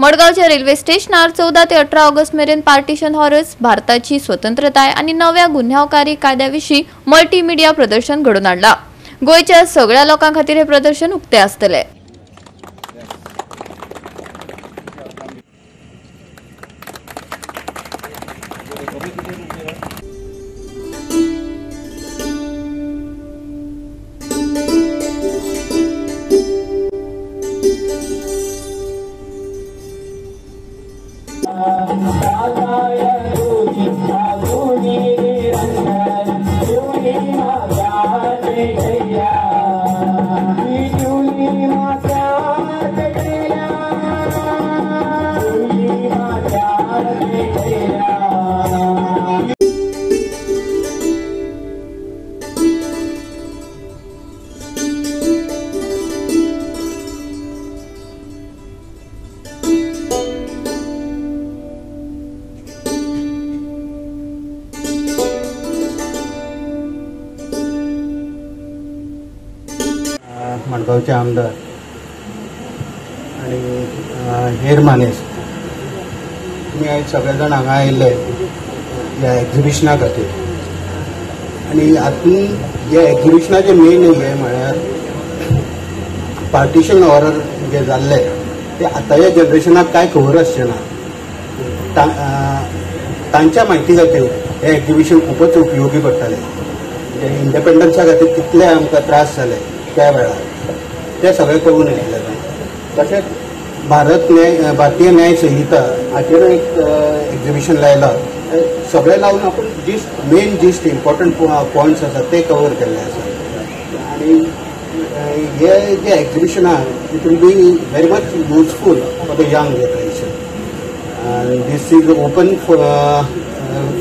मडगावच्या railway स्टेशनार 14 ते 18 August मेरेन पार्टिशन हॉरस, भारताची स्वतंत्रताय आणि नव्या गुन्ह्यावकारी कायद्याविषयी मल्टीमीडिया प्रदर्शन घडून हाडला। गोयच्या सगळ्या लोकां खातीर हे प्रदर्शन उक्ते आसतले। मडगावचे आमदार आणि हेर मानेस तुमी आयज सगळे जाण हांगा आयिल्ले ह्या एक्झिबिशना खातीर। आणि हातून ह्या एक्झिबिशनाचे मेन हे म्हळ्यार पार्टिशन हॉरर जे जाल्ले ते आतांच्या जनरेशनाक काय खबर आसचें ना। तांच्या म्हायती खातीर हें एक्झिबिशन खूबच उपयोगी पडटलें। इंडिपेंडन्सा खातीर कितले आमकां त्रास जाले त्या वेळार ते सगळे कळून येतले। तशेंच भारतीय न्याय संहिता हाचेर एक एक्झिबिशन लायला, सगळे लावन आपण मेन जिस्ट इम्पॉर्टंट पॉयंट्स आसात ते कवर केल्ले आसा। आणि हे जे एक्झिबिशन आहा it will be very much useful for the young generation. This is open for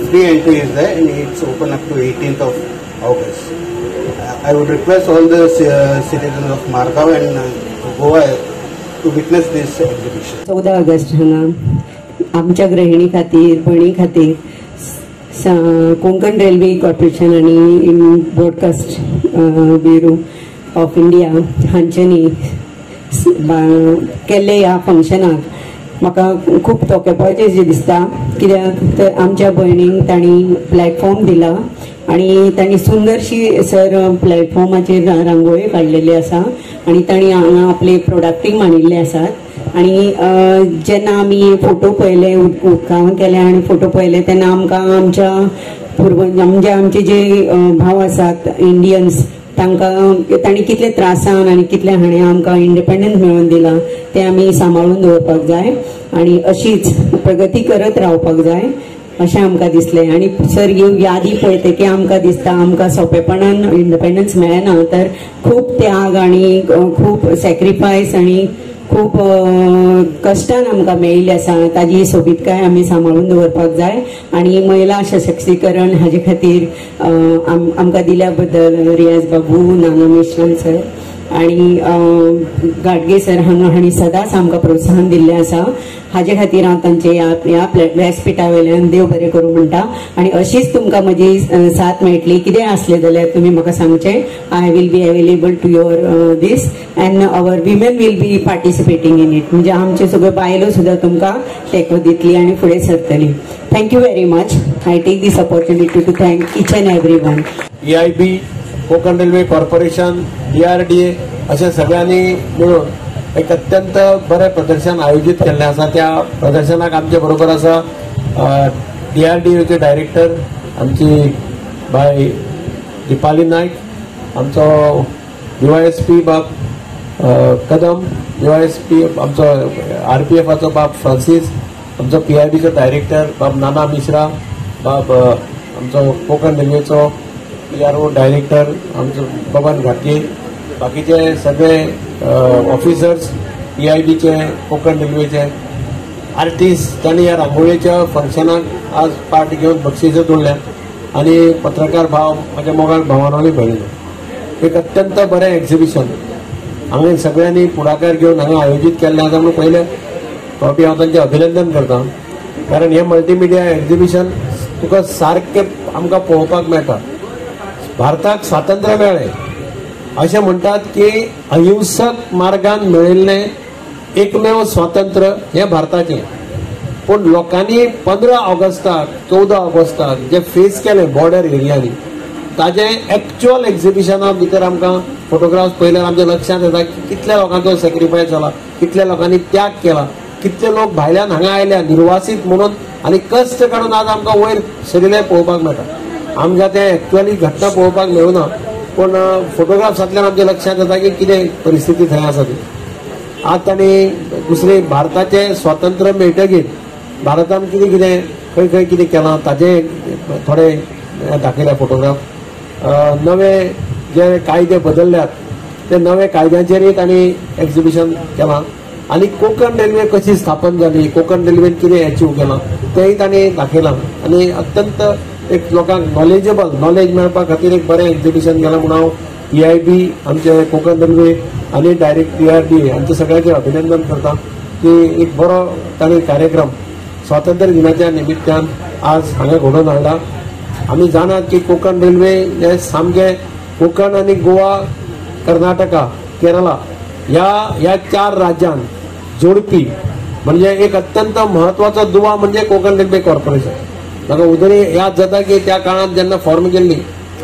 free entry is there and it's open up to 18th of August. I would request all the citizens of Margao and Goa to witness this exhibition. 14 August हांगा आमच्या गृहिणी खातीर भयणी खातीर Konkan railway corporation आणि broadcast bureau of India हांच्यांनी केल्ले ह्या फंक्शनाक म्हाका खूब तोखेपळचें दिसता, कित्याक तर आमच्या भयणींक तांणी प्लॅटफॉर्म दिला आणि तांणी सुंदरशी सर प्लॅटफॉर्माचेर रांगोळी काडलेली आसा आणि तांणी हांगा आपले प्रोडक्टींग मांडिल्ले आसात। आणि जेन्ना आमी फोटो पळयले, उदकावण केले आणि फोटो पळयले तेन्ना आमकां आमच्या आमचे जे भाव आसात इंडियन्स तांकां तांणी कितले त्रासान आणि कितले हाणें आमकां इंडिपेंडन्स मेळोवन दिला ते आमी सांबाळून दवरपाक जाय आणि अशीच प्रगती करत रावपाक जाय अशें आमकां दिसलें। आणि सर ह्यो यादी पळयतकीर आमकां दिसता आमकां सोंपेपणान इंडिपेंडन्स मेळना, तर खूब त्याग आणि खूब सॅक्रिफायस आणि खूब कश्टान आमकां मेळिल्लें आसा। ताजी सोबीतकाय आमी सांबाळून दवरपाक जाय आणि महिला सशक्तीकरण हाजे खातीर आमकां दिल्या बद्दल रियाज बाबू, नाना मेश्राम सर आणि गाडगे सर हांणी सदांच आमकां प्रोत्साहन दिल्लें आसा। हाजे खातीर हांव तांचे ह्या व्यासपीठा वयल्यान देव बरें करूं म्हणटा आणि अशीच तुमकां म्हजी साथ मेळटली। कितें आसलें जाल्यार तुमी म्हाका सांगचें। I will be available to your this and our women will be participating in it, म्हणजे आमचे सगळ्यो बायलो सुद्दां तुमकां तेंको दितली आणि फुडें सरतली। Thank you very much. I take this opportunity to thank each and every one. EIB, Konkan railway corporation, DRDA अशा सगळ्यांनी मिळून एक अत्यंत बरें प्रदर्शन आयोजित केल्लें आसा। त्या प्रदर्शनाक आमचे बरोबर आसा DRDAचे डायरेक्टर आमची बाय दिपाली नायक, आमचो DYSP बाब कदम, DYSP आमचो RPFचो बाब फ्रांसीस, आमचो PIBचो डायरेक्टर बाब नाना मिश्रा, बाब आमचो कोकण रेल्वेचो PRO डायरेक्टर आमचो बबन घाटगे, बाकीचे सगळे ऑफिसर्स EIBचे, कोकण रेल्वेचे आर्टिस्ट त्यांनी ह्या रांगोळीच्या फंक्शनाक आज पार्ट घेवन बक्षिसां दवरल्यात आणि पत्रकार भाव माझ्या मोगाळ भावांनी भरले। एक अत्यंत बरें एक्झिबिशन हांवें सगळ्यांनी पुढाकार घेवन हांगा आयोजीत केल्लें आसा म्हणून पयले फावटी हांव तांचें अभिनंदन करता, कारण हे मल्टीमिडिया एक्झिबिशन तुका सारकें आमकां पळोवपाक मेळटा। भारताक स्वातंत्र्य मेळ्ळें अशें म्हणटात की अहिंसक मार्गान मेळिल्लें एकमेव स्वातंत्र्य हे भारताचे. पण लोकांनी 15 ऑगस्टाक 14 ऑगस्टाक जे फेस केले बॉर्डर एरियांनी ताजे एक्च्युअल एक्झिबिशना भितर आमकां फोटोग्राफ्स पळयल्यार आमच्या लक्षांत येता कितल्या लोकांचो सॅक्रिफायस जाला, कितल्या लोकांनी त्याग केला, कितले लोक भायल्यान हांगा आयल्या निर्वासित म्हणून आनी कश्ट काडून आज आमकां वयर सरिल्ले पळोवपाक मेळटा. आमकां ते एक्च्युअली घटना पळोवपाक मेळूना, पण फोटोग्राफ्सांतल्यान आमच्या लक्षांत येता की कितें परिस्थिती थंय आसा ती. आज तांणी दुसरे भारताचे स्वातंत्र्य मेळटकीर भारतान कितें कितें खंय खंय कितें केलां ताजे थोडे दाखयल्या फोटोग्राफ. नवे जे कायदे बदलल्यात ते नवे कायद्यांचेरय तांणी एक्झिबिशन केलां. आनी कोंकण रेल्वे कशी स्थापन जाली, कोंकण रेल्वेन कितें अचीव केलां तेंय तांणी दाखयलां. आनी अत्यंत एक लोकांक नॉलेज मेळपा खातीर एक बरें एक्झिबिशन केलां म्हणून हांव PIB आमचे कोंकण रेल्वे आनी डायरेक्ट PRD हांचे सगळ्यांचे अभिनंदन करता की एक बरो तांणी कार्यक्रम स्वातंत्र्य दिनाच्या निमित्तान आज हांगा घडोवन हाडला. आमी जाणात की कोंकण रेल्वे हे सामके कोंकण आनी गोवा, कर्नाटका, केरला ह्या 4 राज्यांक जोडपी म्हणजे एक अत्यंत महत्वाचो दुवा म्हणजे कोंकण रेल्वे कॉर्पोरेशन. म्हाका उदरी याद जाता की त्या काळात जेन्ना फॉर्म केल्ली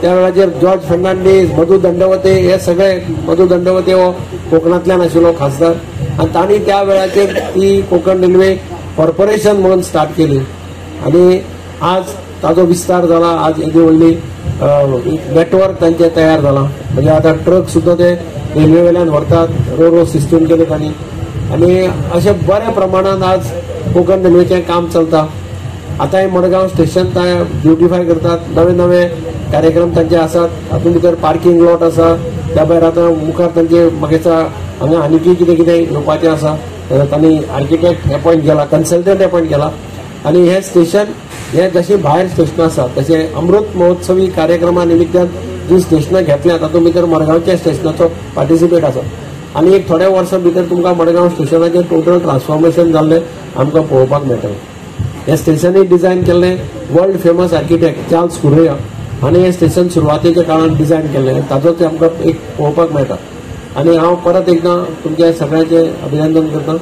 त्या वेळाचेर जॉर्ज फर्नांडीस, मधु दंडवते हे सगळे, मधु दंडवते हो कोकणांतल्यान आशिल्लो खासदार, आनी तांणी त्या वेळाचेर ती कोंकण रेल्वे कॉर्पोरेशन म्हणून स्टार्ट केली. आनी आज ताजो विस्तार जाला. आज एदी व्हडली नेटवर्क तांचे तयार जाला. म्हणजे आतां ट्रक सुद्दां ते रेल्वे वेल्यान व्हरतात, रो सिस्टम केले तांणी. आनी अशे बऱ्या प्रमाणात आज कोंकण रेल्वेचें काम चलता. आतां हे मडगांव स्टेशन ब्युटिफाय करतात, नवे नवे कार्यक्रम तांचे आसात. हातूंत भितर पार्किंग लॉट आसा, त्या भायर आतां मुखार तांचे म्हाका दिसता हांगा आनीकय कितें कितें येवपाचें आसा. तांणी आर्किटेक्ट अपॉयंट केला, कन्सल्टंट अपॉयंट केला. आनी हे स्टेशन हे जशी भायर स्टेशनां आसा तशे अमृत महोत्सवी कार्यक्रमा निमित्तान जी स्टेशनां घेतल्या तातूंत भितर मडगांवच्या स्टेशनाचो पार्टिसिपेट आसा. आनी एक थोड्या वर्सां भितर तुमकां मडगांव स्टेशनाचें टोटल ट्रान्सफॉर्मेशन जाल्लें आमकां पळोवपाक मेळटलें. हे स्टेशनय डिझायन केल्लें world famous architect Charles Kurreya हांणी हे स्टेशन सुरवातेच्या काळांत डिझायन केल्लें. ताजोच आमकां एक पळोवपाक मेळटा. आनी हांव परत एकदां तुमच्या सगळ्यांचें अभिनंदन करता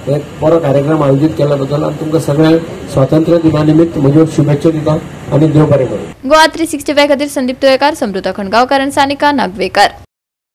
एक बरो कार्यक्रम आयोजीत केल्या बद्दल. आनी तुमकां सगळ्यांक स्वातंत्र्य दिना निमित्त म्हज्यो शुभेच्छा दिता आनी देव बरें करूं. गोवा 365 खातीर संदीप तुयेकार, समृद्धा खणगांवकार आनी सानिका नागवेकर.